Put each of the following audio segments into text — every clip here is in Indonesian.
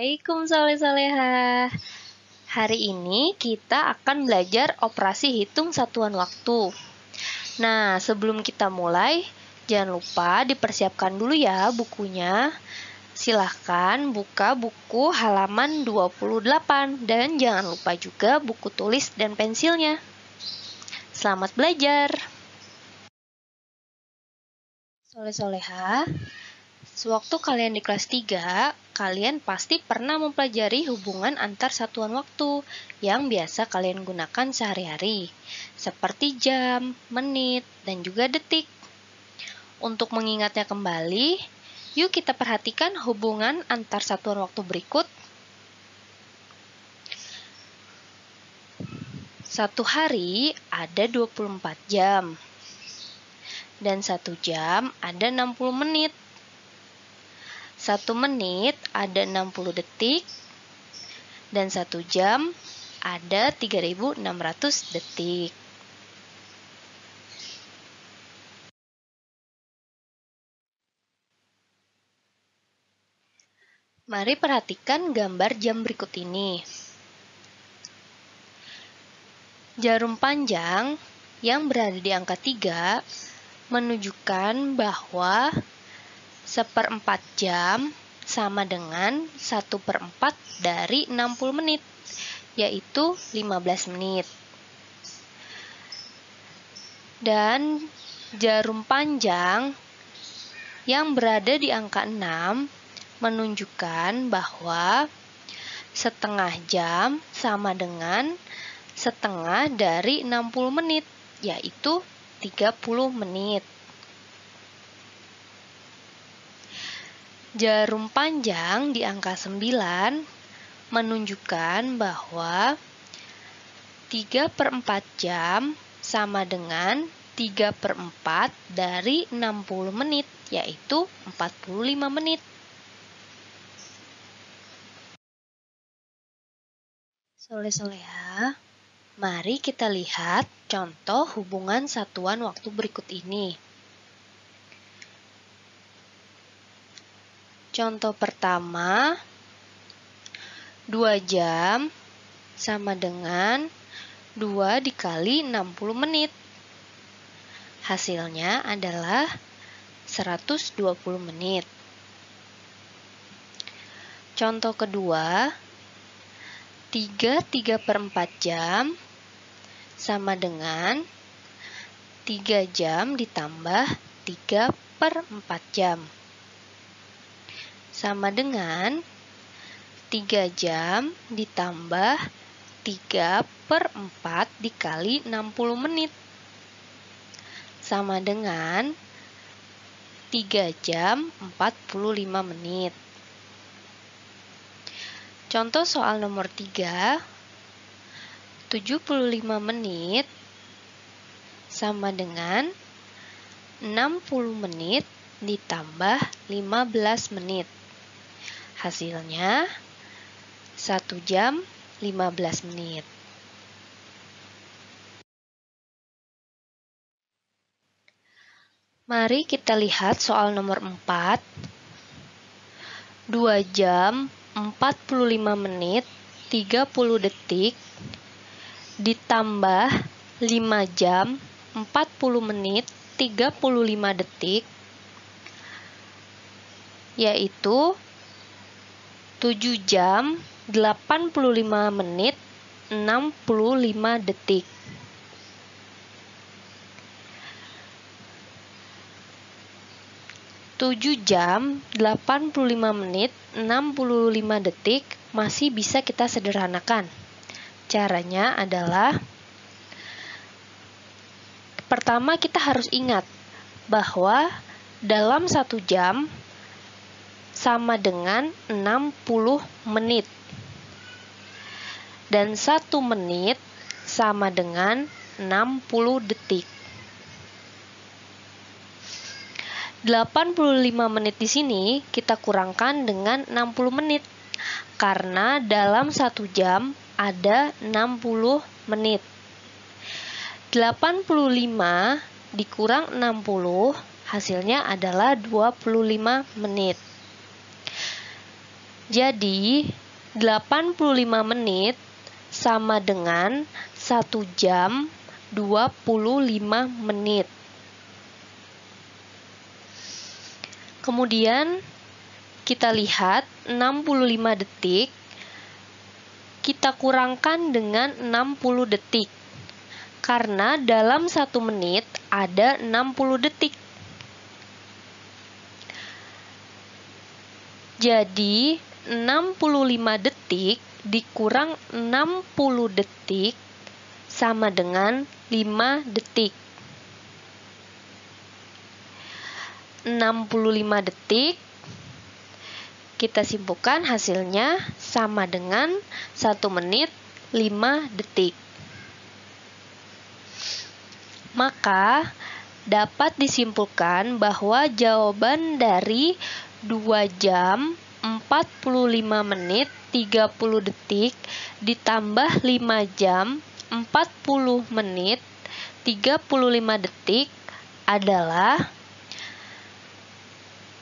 Assalamualaikum soleh-soleha. Hari ini kita akan belajar operasi hitung satuan waktu. Nah, sebelum kita mulai, jangan lupa dipersiapkan dulu ya bukunya. Silahkan buka buku halaman 28 dan jangan lupa juga buku tulis dan pensilnya. Selamat belajar. Soleh-soleha, sewaktu kalian di kelas 3, kalian pasti pernah mempelajari hubungan antar satuan waktu yang biasa kalian gunakan sehari-hari, seperti jam, menit, dan juga detik. Untuk mengingatnya kembali, yuk kita perhatikan hubungan antar satuan waktu berikut. Satu hari ada 24 jam, dan 1 jam ada 60 menit. 1 menit ada 60 detik, dan 1 jam ada 3.600 detik. Mari perhatikan gambar jam berikut ini. Jarum panjang yang berada di angka 3 menunjukkan bahwa 1/4 jam sama dengan 1/4 dari 60 menit, yaitu 15 menit. Dan jarum panjang yang berada di angka 6 menunjukkan bahwa setengah jam sama dengan setengah dari 60 menit, yaitu 30 menit. Jarum panjang di angka 9 menunjukkan bahwa 3/4 jam sama dengan 3/4 dari 60 menit, yaitu 45 menit. Soleh-soleha, mari kita lihat contoh hubungan satuan waktu berikut ini. Contoh pertama, 2 jam sama dengan 2 dikali 60 menit. Hasilnya adalah 120 menit. Contoh kedua, 3/4 jam sama dengan 3 jam ditambah 3/4 jam. Sama dengan 3 jam ditambah 3/4 dikali 60 menit. Sama dengan 3 jam 45 menit. Contoh soal nomor 3, 75 menit sama dengan 60 menit ditambah 15 menit. Hasilnya 1 jam 15 menit. Mari kita lihat soal nomor 4. 2 jam 45 menit 30 detik ditambah 5 jam 40 menit 35 detik, yaitu 7 jam 85 menit 65 detik. Tujuh jam 85 menit 65 detik masih bisa kita sederhanakan. Caranya adalah, pertama kita harus ingat bahwa dalam 1 jam sama dengan 60 menit. Dan 1 menit sama dengan 60 detik. 85 menit di sini kita kurangkan dengan 60 menit. Karena dalam 1 jam ada 60 menit. 85 dikurang 60 hasilnya adalah 25 menit. Jadi 85 menit sama dengan 1 jam 25 menit. Kemudian kita lihat 65 detik kita kurangkan dengan 60 detik. Karena dalam 1 menit ada 60 detik. Jadi 65 detik dikurang 60 detik sama dengan 5 detik. 65 detik kita simpulkan hasilnya sama dengan 1 menit 5 detik. Maka dapat disimpulkan bahwa jawaban dari 2 jam 45 menit 30 detik ditambah 5 jam 40 menit 35 detik adalah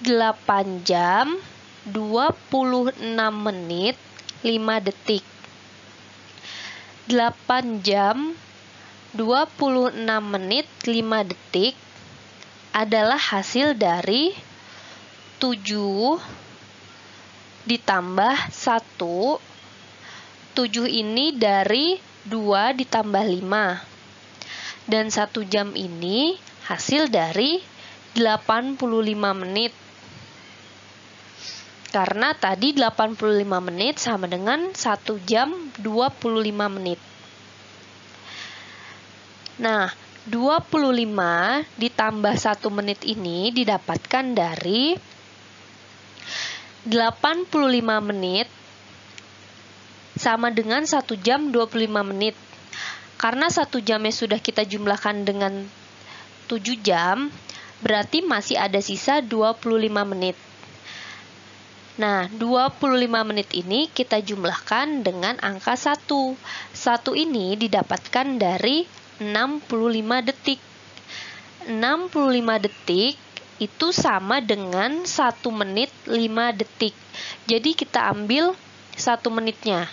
8 jam 26 menit 5 detik. 8 jam 26 menit 5 detik adalah hasil dari 7 ditambah 1. 7 ini dari 2 ditambah 5. Dan 1 jam ini hasil dari 85 menit. Karena tadi 85 menit sama dengan 1 jam 25 menit. Nah, 25 ditambah 1 menit ini didapatkan dari 85 menit sama dengan 1 jam 25 menit. Karena 1 jamnya sudah kita jumlahkan dengan 7 jam, berarti masih ada sisa 25 menit. Nah, 25 menit ini kita jumlahkan dengan angka 1. 1 ini didapatkan dari 65 detik. 65 detik itu sama dengan 1 menit 5 detik. Jadi kita ambil 1 menitnya.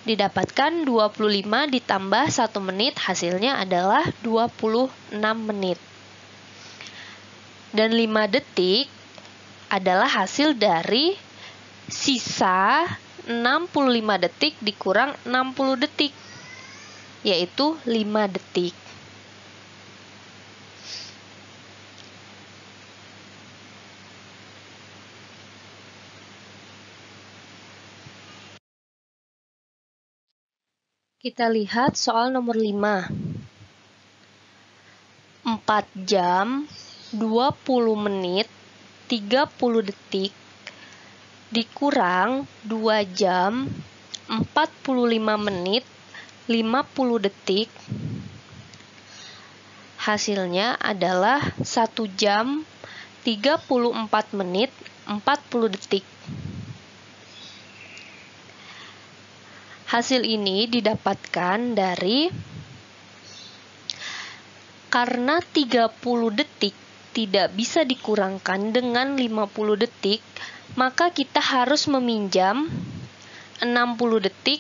Didapatkan 25 ditambah 1 menit, hasilnya adalah 26 menit. Dan 5 detik adalah hasil dari sisa 65 detik dikurang 60 detik, yaitu 5 detik. Kita lihat soal nomor 5. 4 jam 20 menit 30 detik dikurang 2 jam 45 menit 50 detik. Hasilnya adalah 1 jam 34 menit 40 detik. Hasil ini didapatkan dari karena 30 detik tidak bisa dikurangkan dengan 50 detik, maka kita harus meminjam 60 detik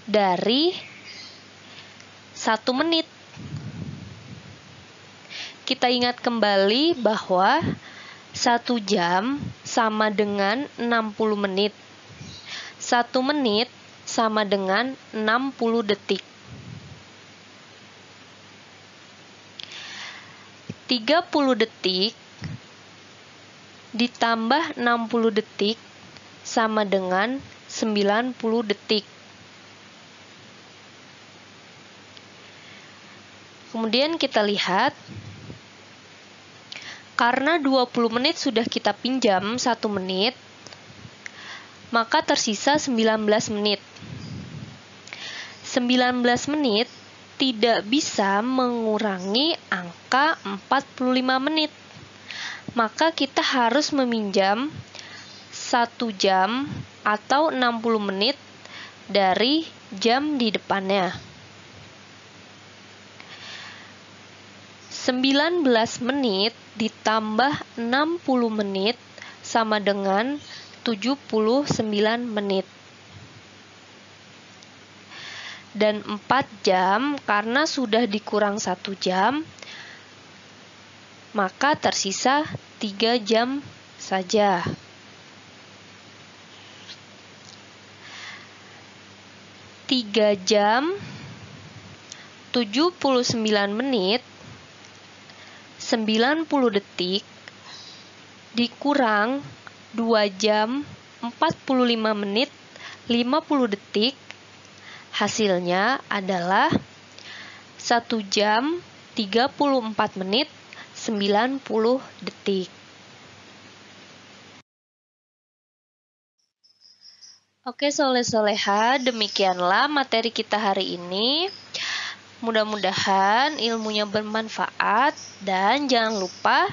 dari 1 menit. Kita ingat kembali bahwa 1 jam sama dengan 60 menit. 1 menit sama dengan 60 detik. 30 detik ditambah 60 detik sama dengan 90 detik. Kemudian kita lihat, karena 20 menit sudah kita pinjam 1 menit, maka tersisa 19 menit. 19 menit tidak bisa mengurangi angka 45 menit. Maka kita harus meminjam 1 jam atau 60 menit dari jam di depannya. 19 menit ditambah 60 menit sama dengan 79 menit. Dan 4 jam karena sudah dikurang 1 jam, maka tersisa 3 jam saja. Tiga jam 79 menit 90 detik dikurang 2 jam 45 menit 50 detik, hasilnya adalah 1 jam 34 menit 90 detik. Oke soleh-soleha, demikianlah materi kita hari ini. Mudah-mudahan ilmunya bermanfaat dan jangan lupa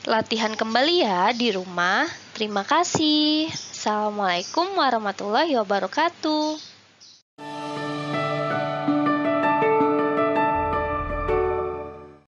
latihan kembali ya di rumah. Terima kasih. Assalamualaikum warahmatullahi wabarakatuh.